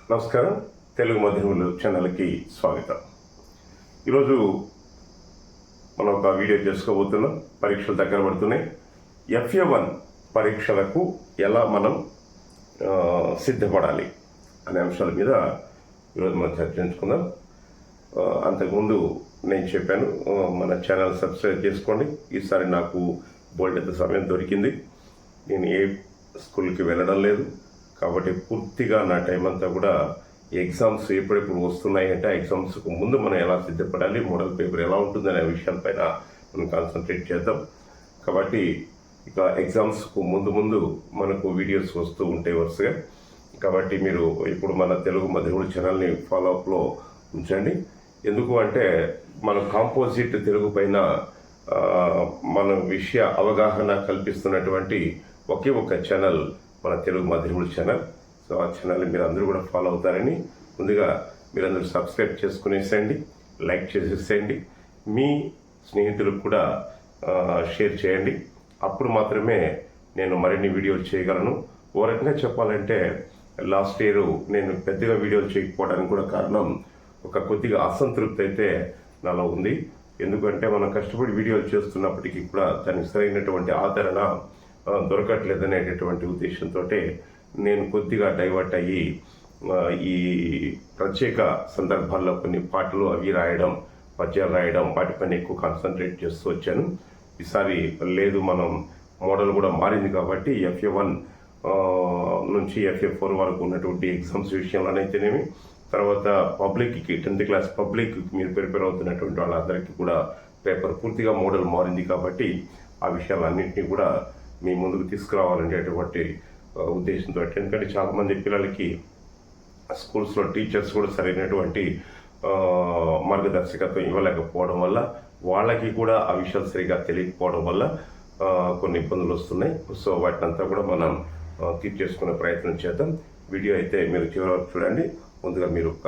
నమస్కారం. తెలుగు మధ్యములు ఛానల్కి స్వాగతం. ఈరోజు మనం ఒక వీడియో చేసుకోబోతున్నాం. పరీక్షలు దగ్గర పడుతున్నాయి. FA1 పరీక్షలకు ఎలా మనం సిద్ధపడాలి అనే అంశాల మీద ఈరోజు మనం చర్చించుకుందాం. అంతకుముందు నేను చెప్పాను, మన ఛానల్ సబ్స్క్రైబ్ చేసుకోండి. ఈసారి నాకు బోల్డెంత సమయం దొరికింది. నేను ఏ స్కూల్కి వెళ్ళడం లేదు కాబట్టి పూర్తిగా నా టైం అంతా కూడా ఎగ్జామ్స్ ఎప్పుడెప్పుడు వస్తున్నాయి అంటే ఎగ్జామ్స్కు ముందు మనం ఎలా సిద్ధపడాలి, మోడల్ పేపర్ ఎలా ఉంటుందనే విషయాలపైన మనం కాన్సన్ట్రేట్ చేద్దాం. కాబట్టి ఇక ఎగ్జామ్స్కు ముందు మనకు వీడియోస్ వస్తూ ఉంటాయి వరుసగా. కాబట్టి మీరు ఇప్పుడు మన తెలుగు మధ్యముడు ఛానల్ని ఫాలోఅప్లో ఉంచండి. ఎందుకు అంటే మన కాంపోజిట్ తెలుగు పైన మన విషయ అవగాహన కల్పిస్తున్నటువంటి ఒకే ఒక ఛానల్ మన తెలుగు మధ్యముడు ఛానల్. సో ఆ ఛానల్ని మీరు అందరూ కూడా ఫాలో అవుతారని ముందుగా మీరందరూ సబ్స్క్రైబ్ చేసుకునేసేయండి, లైక్ చేసేసేయండి, మీ స్నేహితులకు కూడా షేర్ చేయండి. అప్పుడు మాత్రమే నేను మరిన్ని వీడియోలు చేయగలను. ఓ రకంగా చెప్పాలంటే లాస్ట్ ఇయర్ నేను పెద్దగా వీడియోలు చేయకపోవడానికి కూడా కారణం ఒక కొద్దిగా అసంతృప్తి అయితే నాలో ఉంది. ఎందుకంటే మనం కష్టపడి వీడియోలు చేస్తున్నప్పటికీ కూడా దానికి సరైనటువంటి ఆదరణ దొరకట్లేదనేటటువంటి ఉద్దేశంతో నేను కొద్దిగా డైవర్ట్ అయ్యి ఈ ప్రత్యేక సందర్భాల్లో కొన్ని పాటలు అవి రాయడం, పద్యాలు రాయడం, వాటిపైన ఎక్కువ కాన్సన్ట్రేట్ చేస్తూ వచ్చాను. ఈసారి లేదు, మనం మోడల్ కూడా మారింది కాబట్టి FA1 నుంచి FA4 వరకు ఉన్నటువంటి ఎగ్జామ్స్ విషయంలోనైతేనేమి, తర్వాత పబ్లిక్కి 10th క్లాస్ పబ్లిక్ మీరు ప్రిపేర్ అవుతున్నటువంటి వాళ్ళందరికీ కూడా పేపర్ పూర్తిగా మోడల్ మారింది కాబట్టి ఆ విషయాలన్నింటినీ కూడా మీ ముందుకు తీసుకురావాలనేటువంటి ఉద్దేశంతో. ఎందుకంటే చాలామంది పిల్లలకి స్కూల్స్లో టీచర్స్ కూడా సరైనటువంటి మార్గదర్శకత్వం ఇవ్వలేకపోవడం వల్ల, వాళ్ళకి కూడా ఆ విషయాలు సరిగా తెలియకపోవడం వల్ల కొన్ని ఇబ్బందులు వస్తున్నాయి. సో వాటినంతా కూడా మనం తీర్చేసుకునే ప్రయత్నం చేద్దాం. వీడియో అయితే మీరు చివరి వరకు చూడండి. ముందుగా మీరు ఒక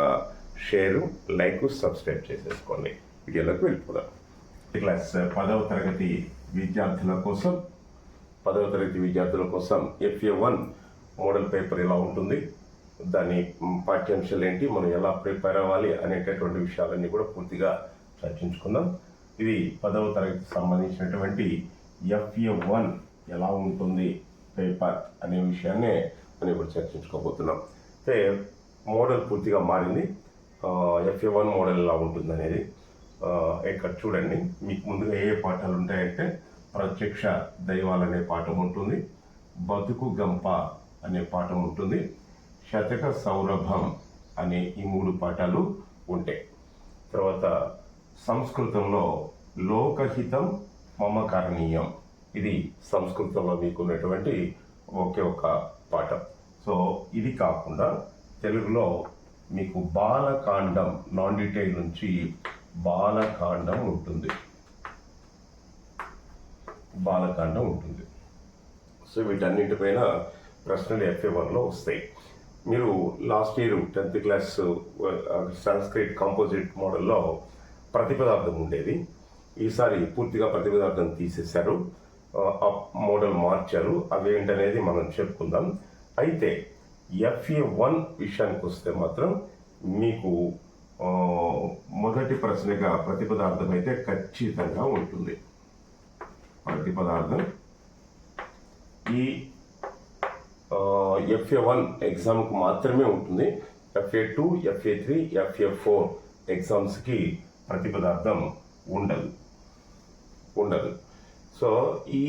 షేరు, లైక్, సబ్స్క్రైబ్ చేసేసుకోండి. వీడియోలోకి వెళ్ళిపోదాం. క్లాస్ 10వ తరగతి విద్యార్థుల కోసం FA1 మోడల్ పేపర్ ఎలా ఉంటుంది, దాని పాఠ్యాంశాలు ఏంటి, మనం ఎలా ప్రిపేర్ అవ్వాలి అనేటటువంటి విషయాలన్నీ కూడా పూర్తిగా చర్చించుకుందాం. ఇది 10వ తరగతికి సంబంధించినటువంటి FA1 ఎలా ఉంటుంది పేపర్ అనే విషయాన్నే మనం ఇప్పుడు చర్చించుకోబోతున్నాం. అయితే మోడల్ పూర్తిగా మారింది. FA1 మోడల్ ఎలా ఉంటుంది అనేది ఇక్కడ చూడండి. మీకు ముందుగా ఏ పాఠాలు ఉంటాయంటే ప్రత్యక్ష దైవాలనే పాఠం ఉంటుంది, బతుకు గంప అనే పాఠం ఉంటుంది, శతక సౌరభం అనే ఈ 3 పాఠాలు ఉంటాయి. తర్వాత సంస్కృతంలో లోకహితం మమకరణీయం, ఇది సంస్కృతంలో మీకు ఉన్నటువంటి ఒకే ఒక పాఠం. సో ఇది కాకుండా తెలుగులో మీకు బాలకాండం, నాన్ డీటెయిల్ నుంచి బాలకాండం ఉంటుంది. సో వీటన్నింటిపైన ప్రశ్నలు FA1లో వస్తాయి. మీరు last year 10th class Sanskrit composite మోడల్లో ప్రతిపదార్థం ఉండేది. ఈసారి పూర్తిగా ప్రతిపదార్థం తీసేశారు, మోడల్ మార్చారు. అవి ఏంటనేది మనం చెప్పుకుందాం. అయితే FA1 విషయానికి వస్తే మాత్రం మీకు మొదటి ప్రశ్నగా ప్రతిపదార్థం అయితే ఖచ్చితంగా ఉంటుంది. ప్రతిపదార్థం ఈ FA1 ఎగ్జామ్కి మాత్రమే ఉంటుంది. FA2, FA3, FA4 ఎగ్జామ్స్కి ప్రతిపదార్థం ఉండదు. సో ఈ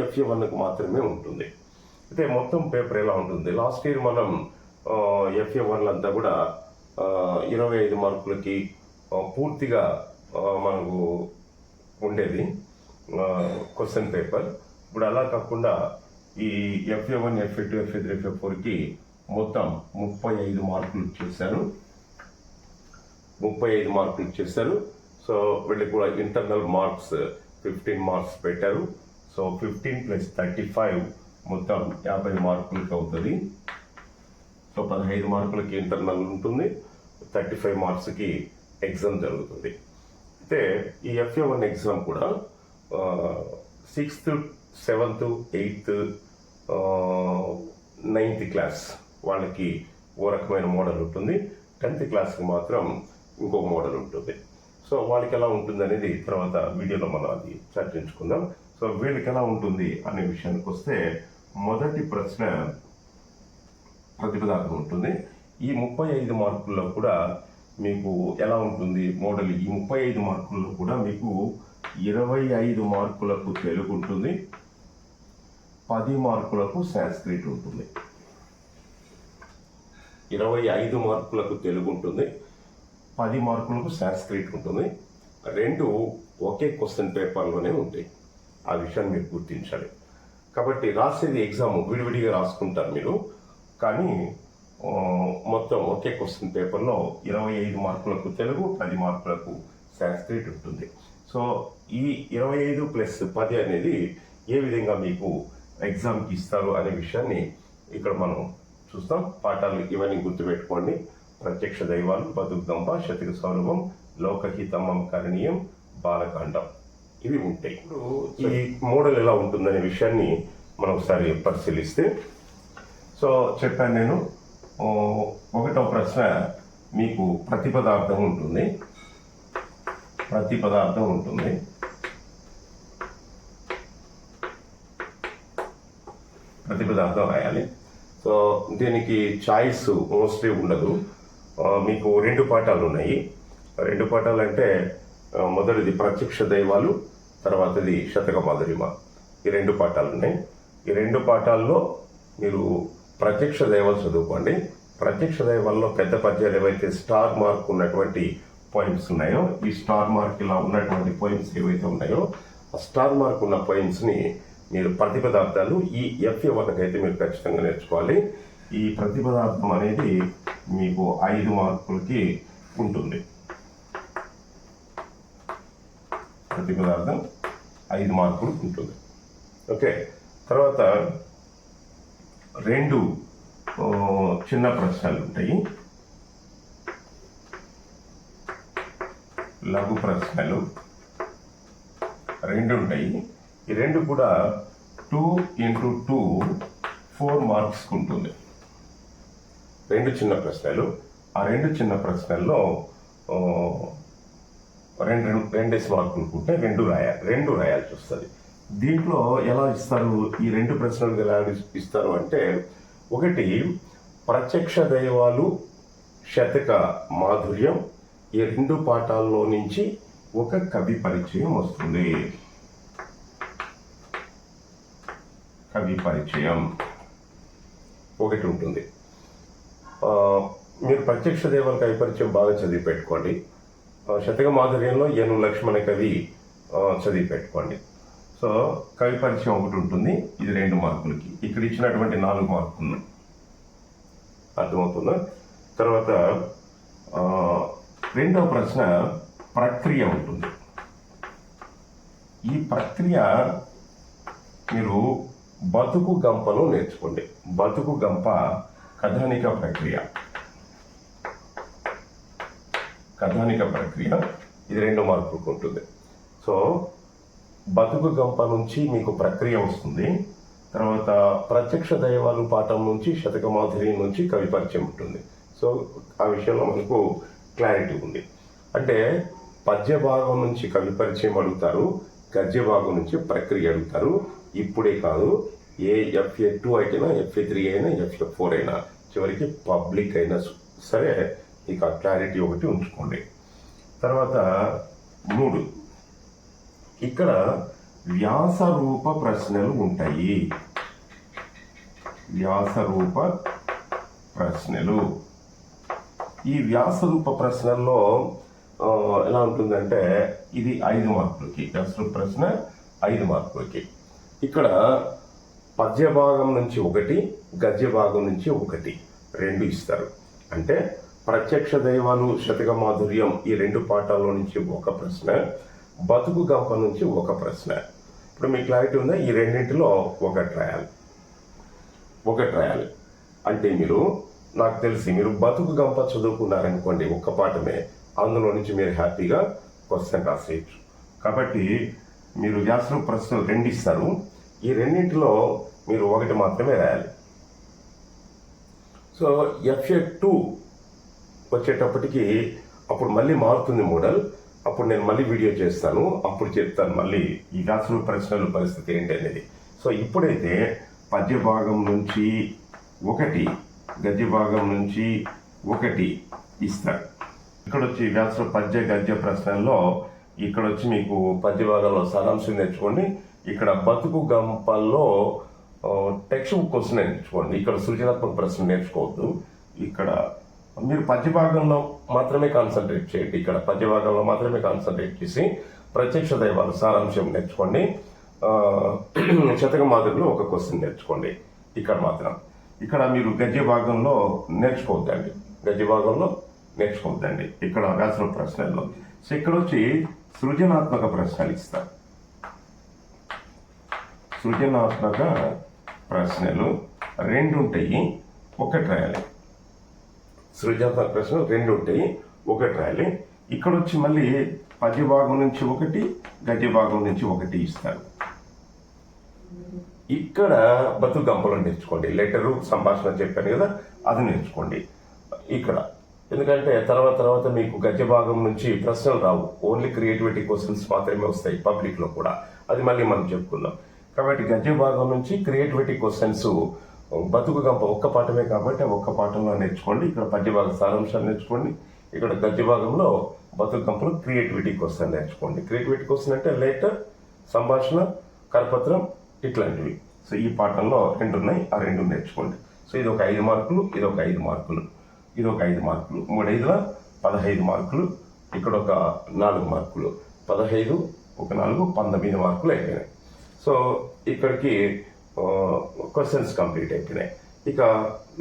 FA1కి మాత్రమే ఉంటుంది. అయితే మొత్తం పేపర్ ఎలా ఉంటుంది? లాస్ట్ ఇయర్ మనం FA1 కూడా 25 మార్కులకి పూర్తిగా మనకు ఉండేది క్వశ్చన్ పేపర్. ఇప్పుడు అలా కాకుండా ఈ FA1, FA2, FA3, FA4కి మొత్తం 35 మార్కులు ఇచ్చేశారు. సో వీళ్ళకి కూడా ఇంటర్నల్ మార్క్స్ 15 మార్క్స్ పెట్టారు. సో 15 + 35 మొత్తం 50 మార్కులకి అవుతుంది. సో 15 మార్కులకి ఇంటర్నల్ ఉంటుంది, 35 మార్క్స్కి ఎగ్జామ్ జరుగుతుంది. అయితే ఈ FA1 ఎగ్జామ్ కూడా 6th, 7th, 8th, 9th class వాళ్ళకి ఓ రకమైన మోడల్ ఉంటుంది, 10th క్లాస్కి మాత్రం ఇంకో మోడల్ ఉంటుంది. సో వాళ్ళకి ఎలా ఉంటుంది అనేది తర్వాత వీడియోలో మనం అది చర్చించుకుందాం. సో వీళ్ళకి ఎలా ఉంటుంది అనే విషయానికి వస్తే మొదటి ప్రశ్న ప్రతిపదార్థం ఉంటుంది. ఈ 35 మార్కుల్లో కూడా మీకు ఎలా ఉంటుంది మోడల్? ఈ 35 మార్కుల్లో కూడా మీకు 25 మార్కులకు తెలుగు ఉంటుంది, 10 మార్కులకు సాంస్క్రిట్ ఉంటుంది. 25 మార్కులకు తెలుగు ఉంటుంది, 10 మార్కులకు సాంస్క్రిట్ ఉంటుంది. రెండు ఒకే క్వశ్చన్ పేపర్లోనే ఉంటాయి. ఆ విషయాన్ని మీరు గుర్తించాలి. కాబట్టి రాసేది ఎగ్జామ్ విడివిడిగా రాసుకుంటారు మీరు, కానీ మొత్తం ఒకే క్వశ్చన్ పేపర్లో 25 మార్కులకు తెలుగు, 10 మార్కులకు సాంస్క్రిట్ ఉంటుంది. సో ఈ 25 + 10 అనేది ఏ విధంగా మీకు ఎగ్జామ్కి ఇస్తారు అనే విషయాన్ని ఇక్కడ మనం చూస్తాం. పాఠాలు ఇవన్నీ గుర్తుపెట్టుకోండి. ప్రత్యక్ష దైవాలు, బతుకుదంబ, శతక సౌరభం, లోకహితమం కరణీయం, బాలకాండం ఇవి ఉంటాయి. ఇప్పుడు ఈ మోడల్ ఎలా ఉంటుందనే విషయాన్ని మనం ఒకసారి పరిశీలిస్తే, సో చెప్పాను నేను, ఒకటో ప్రశ్న మీకు ప్రతిపదార్థం ఉంటుంది. ప్రతిపదార్థం రాయాలి. సో దీనికి చాయిస్ మోస్ట్లీ ఉండదు. మీకు 2 పాఠాలు ఉన్నాయి. 2 పాఠాలు అంటే మొదటిది ప్రత్యక్ష దైవాలు, తర్వాతది శతక మాధురిమ. ఈ 2 పాఠాలు ఉన్నాయి. ఈ 2 పాఠాల్లో మీరు ప్రత్యక్ష దైవాలు చదువుకోండి. ప్రత్యక్ష దైవాల్లో పెద్ద పద్యాలు ఏవైతే స్టార్ మార్క్ ఉన్నటువంటి పోయిమ్స్ ఉన్నాయో, ఈ స్టార్ మార్క్ ఇలా ఉన్నటువంటి పోయిమ్స్ ఏవైతే ఉన్నాయో, ఆ స్టార్ మార్క్ ఉన్న పోయిమ్స్ని మీరు ప్రతిపదార్థాలు ఈ FA వరకైతే మీరు ఖచ్చితంగా నేర్చుకోవాలి. ఈ ప్రతిపదార్థం అనేది మీకు 5 మార్కులకి ఉంటుంది. ప్రతిపదార్థం 5 మార్కులు ఉంటుంది. ఓకే, తర్వాత 2 చిన్న ప్రశ్నలు ఉంటాయి, లఘు ప్రశ్నలు 2 ఉంటాయి. ఈ 2 కూడా 2 × 2 4 మార్క్స్ ఉంటుంది. 2 చిన్న ప్రశ్నలు. ఆ 2 చిన్న ప్రశ్నల్లో 2 మార్కులు ఉంటే 2 రాయాల్సి వస్తుంది. దీంట్లో ఎలా ఇస్తారు? ఈ 2 ప్రశ్నలు ఎలా ఇస్తారు అంటే, ఒకటి ప్రత్యక్ష దైవాలు, శతక మాధుర్యం, ఈ 2 పాఠాల్లో నుంచి ఒక కవి పరిచయం వస్తుంది. కవి పరిచయం ఒకటి ఉంటుంది. మీరు ప్రత్యక్ష దైవాల కవి పరిచయం బాగా చదివి పెట్టుకోండి. శతక మాధుర్యంలో ఏను లక్ష్మణ కవి చదివి పెట్టుకోండి. సో కవి పరిచయం ఒకటి ఉంటుంది. ఇది 2 మార్కులకి. ఇక్కడ ఇచ్చినటువంటి 4 మార్కులు అర్థమవుతుందా? తర్వాత రెండవ ప్రశ్న ప్రక్రియ ఉంటుంది. ఈ ప్రక్రియ మీరు బతుకు గంపలో నేర్చుకోండి. బతుకు గంప కథానిక ప్రక్రియ. ఇది 2 మార్కులకు ఉంటుంది. సో బతుకు గంప నుంచి మీకు ప్రక్రియ వస్తుంది. తర్వాత ప్రత్యక్ష దైవాలు పాఠం నుంచి, శతక మాధుర్యం నుంచి కవి పరిచయం ఉంటుంది. సో ఆ విషయంలో మనకు క్లారిటీ ఉంది. అంటే పద్య భాగం నుంచి కవి పరిచయం అడుగుతారు, గద్య భాగం నుంచి ప్రక్రియ అడుగుతారు. ఇప్పుడే కాదు, ఏ FA2 అయినా, FA3 అయినా, FA4 అయినా, చివరికి పబ్లిక్ అయినా సరే ఇక క్లారిటీ ఒకటి ఉంచుకోండి. తర్వాత 3, ఇక్కడ వ్యాసరూప ప్రశ్నలు ఉంటాయి. వ్యాసరూప ప్రశ్నలు. ఈ వ్యాసరూప ప్రశ్నల్లో ఎలా ఉంటుందంటే, ఇది 5 మార్కులకి. వ్యాసరూప ప్రశ్న 5 మార్కులకి. ఇక్కడ పద్య భాగం నుంచి 1, గద్య భాగం నుంచి 1, 2 ఇస్తారు. అంటే ప్రత్యక్ష దైవాలు, శతక మాధుర్యం ఈ 2 పాఠాల్లో నుంచి 1 ప్రశ్న, బతుకు గంప నుంచి 1 ప్రశ్న. ఇప్పుడు మీకు క్లారిటీ ఉందా? ఈ రెండింటిలో ఒకటి రాయాలి. అంటే మీరు, నాకు తెలిసి మీరు బతుకు గంప చదువుకున్నారనుకోండి, 1 పాఠమే, అందులో నుంచి మీరు హ్యాపీగా క్వశ్చన్ రాసేయచ్చు. కాబట్టి మీరు వ్యాసరూప ప్రశ్నలు 2 ఇస్తారు. ఈ రెండింటిలో మీరు 1 మాత్రమే రాయాలి. సో FA2 వచ్చేటప్పటికి అప్పుడు మళ్ళీ మారుతుంది మోడల్. అప్పుడు నేను మళ్ళీ వీడియో చేస్తాను, అప్పుడు చెప్తాను మళ్ళీ ఈ వ్యాస ప్రశ్నల పరిస్థితి ఏంటి అనేది. సో ఇప్పుడైతే పద్య భాగం నుంచి 1, గద్య భాగం నుంచి 1 ఇస్తాడు. ఇక్కడ వచ్చి వ్యాస పద్య గద్య ప్రశ్నల్లో ఇక్కడ వచ్చి మీకు పద్య భాగంలో సారాంశం నేర్చుకోండి. ఇక్కడ బతుకు గంపల్లో టెక్స్ట్ బుక్ క్వశ్చన్ నేర్చుకోండి. ఇక్కడ సృజనాత్మక ప్రశ్న నేర్చుకోవద్దు. ఇక్కడ మీరు పద్య భాగంలో మాత్రమే కాన్సన్ట్రేట్ చేయండి. ఇక్కడ పద్య భాగంలో మాత్రమే కాన్సన్ట్రేట్ చేసి ప్రత్యక్ష దైవాలు సారాంశం నేర్చుకోండి. శతక మాదిరిలో ఒక క్వశ్చన్ నేర్చుకోండి. ఇక్కడ మాత్రం ఇక్కడ మీరు గద్య భాగంలో నేర్చుకోవద్దండి. గద్య భాగంలో నేర్చుకోవద్దండి ఇక్కడ వ్యాస ప్రశ్నల్లో. సో ఇక్కడ వచ్చి సృజనాత్మక ప్రశ్నలు ఇస్తారు. సృజనాత్మక ప్రశ్నలు 2 ఉంటాయి, 1 రాయాలి. సృజనాత్మక ప్రశ్నలు 2 ఉంటాయి, 1 రాయాలి. ఇక్కడ వచ్చి మళ్ళీ పద్య భాగం నుంచి 1, గద్య భాగం నుంచి 1 ఇస్తారు. ఇక్కడ బతుకు గంపలు నేర్చుకోండి. లెటరు సంభాషణ చెప్పాను కదా, అది నేర్చుకోండి ఇక్కడ. ఎందుకంటే తర్వాత మీకు గద్య భాగం నుంచి ప్రశ్నలు రావు, ఓన్లీ క్రియేటివిటీ క్వశ్చన్స్ మాత్రమే వస్తాయి పబ్లిక్లో కూడా. అది మళ్ళీ మనం చెప్పుకుందాం. కాబట్టి గద్య భాగం నుంచి క్రియేటివిటీ క్వశ్చన్స్ బతుకు గంప ఒక్క పాఠమే కాబట్టి ఆ ఒక్క పాఠంలో నేర్చుకోండి. ఇక్కడ పద్య భాగ సారాంశాలు నేర్చుకోండి. ఇక్కడ గద్య భాగంలో బతుకు గంపలో క్రియేటివిటీ క్వశ్చన్ నేర్చుకోండి. క్రియేటివిటీ క్వశ్చన్ అంటే లెటర్, సంభాషణ, కరపత్రం ఇట్లాంటివి. సో ఈ పాఠంలో 2 ఉన్నాయి, ఆ 2 నేర్చుకోండి. సో ఇది ఒక 5 మార్కులు, ఇది ఒక 5 మార్కులు, ఇది ఒక 5 మార్కులు, 3 5ల 15 మార్కులు. ఇక్కడ ఒక 4 మార్కులు, 15 ఒక 4 19 మార్కులు అయిపోయినాయి. సో ఇక్కడికి క్వశ్చన్స్ కంప్లీట్ అయిపోయినాయి. ఇక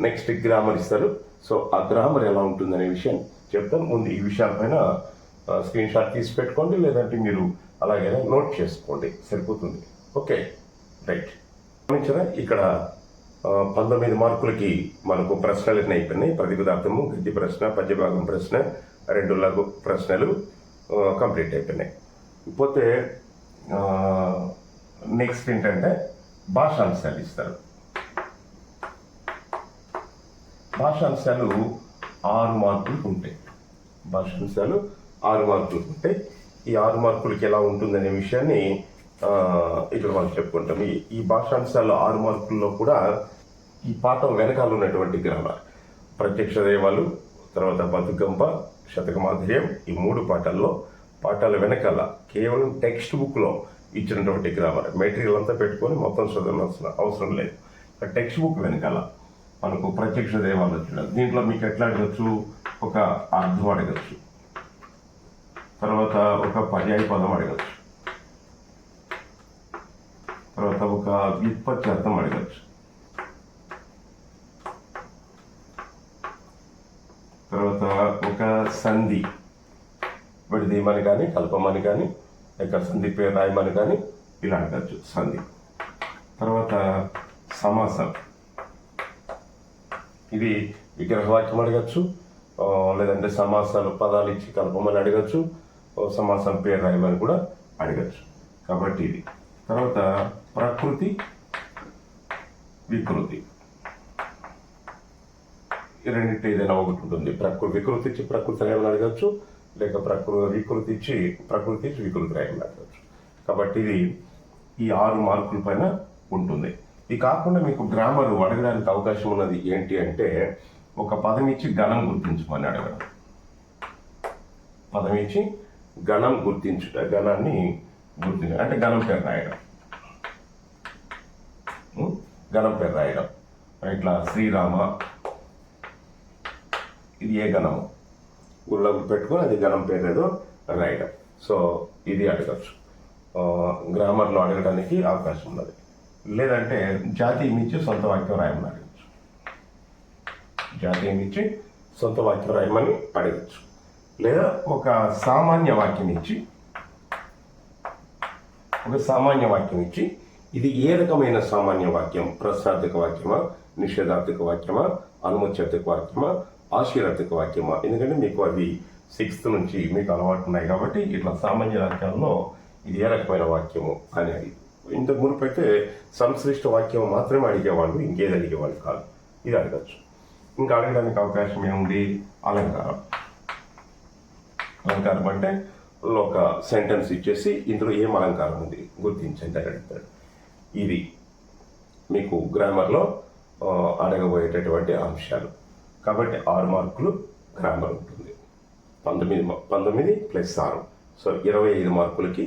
నెక్స్ట్ గ్రామర్ ఇస్తారు. సో ఆ గ్రామర్ ఎలా ఉంటుందనే విషయం చెప్తాను. ముందు ఈ విషయాలపైన స్క్రీన్ షాట్ తీసి పెట్టుకోండి, లేదంటే మీరు అలాగే నోట్ చేసుకోండి, సరిపోతుంది. Okay, right. గమనించరా, ఇక్కడ 19 మార్కులకి మనకు ప్రశ్నలు ఎన్ని అయిపోయినాయి. ప్రతిపదార్థము, గద్య ప్రశ్న, పద్యభాగం ప్రశ్న, 2 లఘు ప్రశ్నలు కంప్లీట్ అయిపోయినాయి. పోతే నెక్స్ట్ ఏంటంటే భాషాంశాలు ఇస్తారు. భాషాంశాలు 6 మార్కులు ఉంటాయి. భాషాంశాలు 6 మార్కులు ఉంటాయి. ఈ 6 మార్కులకి ఎలా ఉంటుందనే విషయాన్ని ఇక్కడ మనం చెప్పుకుంటాం. ఈ భాషాంశాలు 6 మార్కుల్లో కూడా ఈ పాఠం వెనకాల ఉన్నటువంటి గ్రామర్, ప్రత్యక్ష దైవాలు, తర్వాత బతుకంప, శతక మాధుర్యం, ఈ 3 పాఠాల వెనకాల కేవలం టెక్స్ట్ బుక్లో ఇచ్చినటువంటి గ్రామర్ మెటీరియల్ అంతా పెట్టుకొని మొత్తం చదవాల్సిన అవసరం లేదు. టెక్స్ట్ బుక్ వెనకాల మనకు ప్రత్యక్ష దైవాలు వచ్చిన దీంట్లో మీకు ఎట్లా అడగచ్చు, ఒక అర్థం అడగచ్చు, తర్వాత ఒక పర్యాయ పదం అడగచ్చు, తర్వాత ఒక వ్యుత్పత్తి అర్థం అడగచ్చు, తర్వాత ఒక సంధి విడదీయమని కానీ కల్పమని కానీ లేక సంధి పేరు రాయమని కానీ ఇలా అడగచ్చు సంధి. తర్వాత సమాసం, ఇది విగ్రహవాక్యం అడగచ్చు, లేదంటే సమాసాలు పదాలు ఇచ్చి కల్పమని అడగచ్చు, సమాసం పేరు రాయమని కూడా అడగచ్చు. కాబట్టి ఇది. తర్వాత ప్రకృతి వికృతి, ఈ రెండింటి ఏదైనా ఒకటి ఉంటుంది. వికృతి ఇచ్చి ప్రకృతి రాయమని అడగచ్చు, లేక వికృతి ఇచ్చి వికృతి రాయమని అడగచ్చు. కాబట్టి ఇది ఈ 6 మార్కుల పైన ఉంటుంది. ఇది కాకుండా మీకు గ్రామర్ అడగడానికి అవకాశం ఉన్నది ఏంటి అంటే, ఒక పదం ఇచ్చి గణం గుర్తించమని అడగడం. పదం ఇచ్చి గణం గుర్తించుట, గణాన్ని గుర్తించడం అంటే గణం పేరు రాయడం. గణం పేరు రాయడం ఇట్లా శ్రీరామ, ఇది ఏ గణము గుళ్ళ పెట్టుకొని అది గణం పేరు ఏదో రాయడం. సో ఇది అడగచ్చు, గ్రామర్లో అడగడానికి అవకాశం ఉన్నది. లేదంటే జాతీయం ఇచ్చి సొంత వాక్యం రాయమని అడగచ్చు. జాతీయం ఇచ్చి సొంత వాక్యం రాయమని అడగచ్చు. లేదా ఒక సామాన్య వాక్యం ఇచ్చి ఇది ఏ రకమైన సామాన్య వాక్యం, ప్రశ్నార్థక వాక్యమా, నిషేధార్థక వాక్యమా, అనుమత్యార్థక వాక్యమా, ఆశీర్వార్థక వాక్యమా? ఎందుకంటే మీకు అది 6th నుంచి మీకు అలవాటు ఉన్నాయి కాబట్టి ఇట్లా సామాన్య వాక్యాల్లో ఇది ఏ రకమైన వాక్యము అని అడిగి, ఇంతకు మునుపు అయితే సంశ్లిష్ట వాక్యం మాత్రమే అడిగేవాళ్ళు, ఇంకేది అడిగేవాళ్ళు కాదు. ఇది అడగచ్చు. ఇంకా అడగడానికి అవకాశం ఏముంది? అలంకారం. అలంకారం అంటే ఒక సెంటెన్స్ ఇచ్చేసి ఇందులో ఏం అలంకారం ఉంది గుర్తించండి అని అడుగుతాడు. ఇది మీకు గ్రామర్లో అడగబోయేటటువంటి అంశాలు. కాబట్టి 6 మార్కులు గ్రామర్ ఉంటుంది. 19 ప్లస్ 6, సో 25 మార్కులకి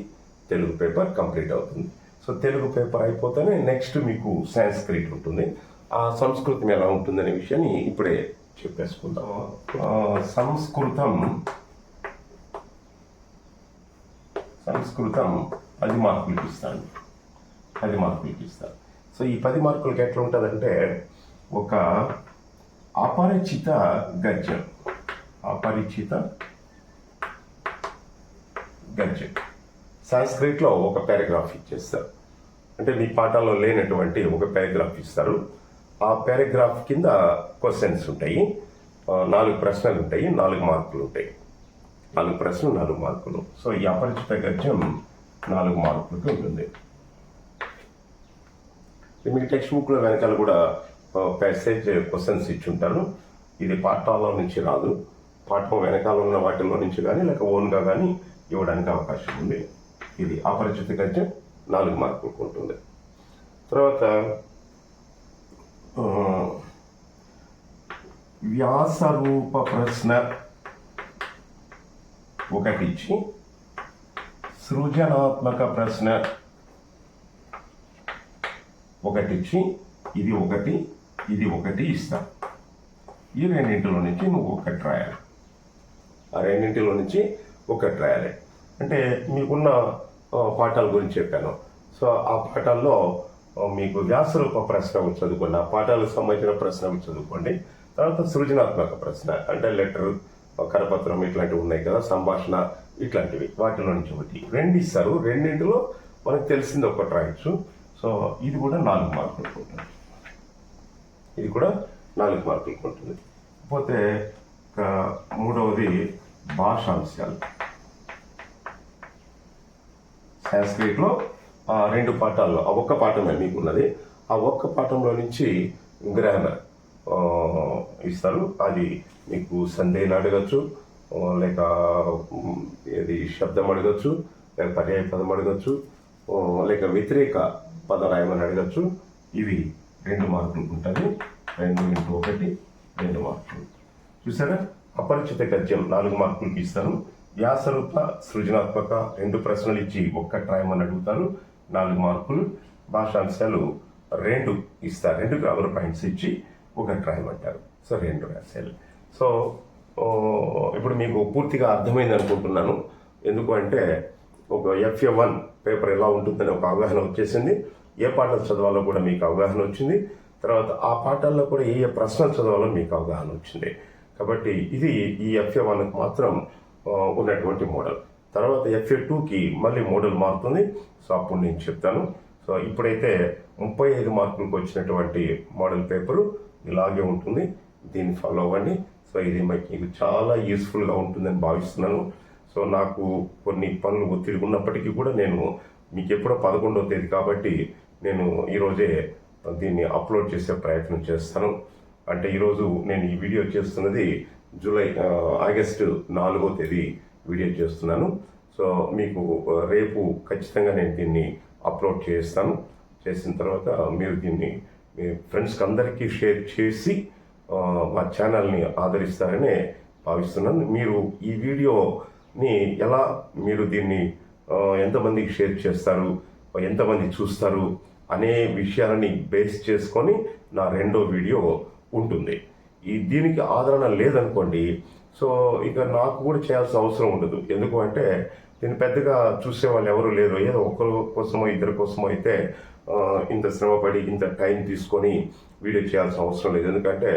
తెలుగు పేపర్ కంప్లీట్ అవుతుంది. సో తెలుగు పేపర్ అయిపోతేనే నెక్స్ట్ మీకు సాంస్క్రిట్ ఉంటుంది. ఆ సంస్కృతం ఎలా ఉంటుందనే విషయాన్ని ఇప్పుడే చెప్పేసుకుందాం. సంస్కృతం 10 మార్కులకి ఇస్తాను. 10 మార్కులకి ఇస్తాను. సో ఈ 10 మార్కులకి ఎట్లా ఉంటుందంటే, ఒక అపరిచిత గద్యం. సంస్కృతిలో ఒక పారాగ్రాఫ్ ఇచ్చేస్తారు. అంటే మీ పాఠాల్లో లేనటువంటి ఒక పారాగ్రాఫ్ ఇస్తారు. ఆ పారాగ్రాఫ్ కింద క్వశ్చన్స్ ఉంటాయి. 4 ప్రశ్నలు ఉంటాయి, 4 మార్కులు ఉంటాయి. 4 ప్రశ్నలు 4 మార్కులు. సో ఈ అపరిచిత గద్యం 4 మార్కులకి ఉంటుంది. మీకు టెక్స్ట్ బుక్లో వెనకాల కూడా ప్యాసేజ్ క్వశ్చన్స్ ఇచ్చుంటారు. ఇది పాఠాల్లో నుంచి రాదు, పాఠం వెనకాల ఉన్న వాటిల్లో నుంచి కానీ లేక ఓన్గా కానీ ఇవ్వడానికి అవకాశం ఉంది. ఇది అపరిచిత గద్యం 4 మార్కులకు ఉంటుంది. తర్వాత వ్యాసరూప ప్రశ్న ఒకటి ఇచ్చి, సృజనాత్మక ప్రశ్న ఒకటి ఇచ్చి, ఇది ఒకటి ఇస్తా. ఈ రెండింటిలో నుంచి నువ్వు ఒకటి రాయాలి. ఆ రెండింటిలో నుంచి ఒకటి రాయాలి. అంటే మీకున్న పాఠాల గురించి చెప్పాను. సో ఆ పాఠాల్లో మీకు వ్యాసరూప ప్రశ్న చదువుకోండి, ఆ పాఠాలకు సంబంధించిన ప్రశ్న చదువుకోండి. తర్వాత సృజనాత్మక ప్రశ్న అంటే లెటర్, కరపత్రం ఇట్లాంటివి ఉన్నాయి కదా, సంభాషణ ఇట్లాంటివి, వాటిలో నుంచి ఒకటి 2 ఇస్తారు. రెండింటిలో మనకు తెలిసింది ఒకటి రాయొచ్చు. సో ఇది కూడా 4 మార్కులకు ఉంటుంది. ఇది కూడా 4 మార్కులకు ఉంటుంది. పోతే మూడవది భాషాంశాలు. సంస్కృతిలో 2 పాఠాల్లో ఆ ఒక్క పాఠమే మీకున్నది. ఆ ఒక్క పాఠంలో నుంచి గ్రామర్ ఇస్తారు. అది మీకు సందేహాలు అడగచ్చు, లేక ఇది శబ్దం అడగచ్చు, లేక పర్యాయ పదం అడగచ్చు, లేక వ్యతిరేక పదం రాయమని అడగచ్చు. ఇవి 2 మార్కులకు ఉంటుంది. 2 × 1 2 మార్కులు. చూసారా? అపరిచిత గద్యం 4 మార్కులకి ఇస్తాను. వ్యాసరూప సృజనాత్మక 2 ప్రశ్నలు ఇచ్చి ఒక్కటి రాయమని అడుగుతారు, 4 మార్కులు. భాషాంశాలు 2 ఇస్తారు, 2 గ్రామర్ పాయింట్స్ ఇచ్చి ఒకటి రాయమంటారు. సో 2 రాశారు. సో ఇప్పుడు మీకు పూర్తిగా అర్థమైంది అనుకుంటున్నాను. ఎందుకు అంటే ఒక FA1 పేపర్ ఎలా ఉంటుందని ఒక అవగాహన వచ్చేసింది. ఏ పాఠాలు చదవాలో కూడా మీకు అవగాహన వచ్చింది. తర్వాత ఆ పాఠాల్లో కూడా ఏ ప్రశ్నలు చదవాలో మీకు అవగాహన వచ్చింది. కాబట్టి ఇది ఈ FA1కి మాత్రం ఉన్నటువంటి మోడల్. తర్వాత FA2కి మళ్ళీ మోడల్ మారుతుంది. సో అప్పుడు నేను చెప్తాను. సో ఇప్పుడైతే 35 మార్కులకు వచ్చినటువంటి మోడల్ పేపరు ఇలాగే ఉంటుంది. దీన్ని ఫాలో అవ్వండి. సో ఇది మీకు చాలా యూస్ఫుల్గా ఉంటుందని భావిస్తున్నాను. సో నాకు కొన్ని పనులు ఒత్తిడి ఉన్నప్పటికీ కూడా నేను మీకు ఎప్పుడో 11వ తేదీ కాబట్టి నేను ఈరోజే దీన్ని అప్లోడ్ చేసే ప్రయత్నం చేస్తాను. అంటే ఈరోజు నేను ఈ వీడియో చేస్తున్నది ఆగస్టు 4వ తేదీ వీడియో చేస్తున్నాను. సో మీకు రేపు ఖచ్చితంగా నేను దీన్ని అప్లోడ్ చేస్తాను. చేసిన తర్వాత మీరు దీన్ని మీ ఫ్రెండ్స్కి అందరికీ షేర్ చేసి మా ఛానల్ని ఆదరిస్తారని భావిస్తున్నాను. మీరు ఈ వీడియోని ఎలా మీరు దీన్ని ఎంతమందికి షేర్ చేస్తారు, ఎంతమంది చూస్తారు అనే విషయాలని బేస్ చేసుకొని నా 2వ వీడియో ఉంటుంది. దీనికి ఆదరణ లేదనుకోండి, సో ఇక నాకు కూడా చేయాల్సిన అవసరం ఉండదు. ఎందుకు అంటే దీన్ని పెద్దగా చూసే వాళ్ళు ఎవరు లేరు. ఏదో ఒకరి కోసమో 2 కోసమో అయితే ఇంత శ్రమపడి ఇంత టైం తీసుకొని వీడియో చేయాల్సిన అవసరం లేదు. ఎందుకంటే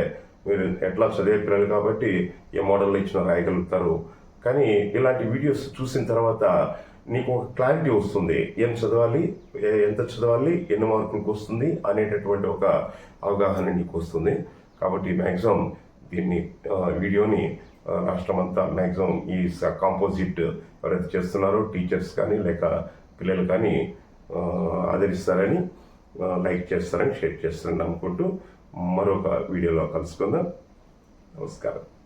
మీరు ఎట్లా చదివే పిల్లలు కాబట్టి ఏ మోడల్లో ఇచ్చినా రాయగలుగుతారు. కానీ ఇలాంటి వీడియోస్ చూసిన తర్వాత నీకు ఒక క్లారిటీ వస్తుంది. ఏం చదవాలి, ఎంత చదవాలి, ఎన్ని మార్కులకు వస్తుంది అనేటటువంటి ఒక అవగాహన నీకు వస్తుంది. కాబట్టి మ్యాక్సిమం దీన్ని వీడియోని రాష్ట్రమంతా మ్యాక్సిమం ఈ కాంపోజిట్ ఎవరైతే చేస్తున్నారో టీచర్స్ కానీ లేక పిల్లలు కానీ ఆదరిస్తారని, లైక్ చేస్తారని, షేర్ చేస్తారని అనుకుంటూ మరొక వీడియోలో కలుసుకుందాం. నమస్కారం.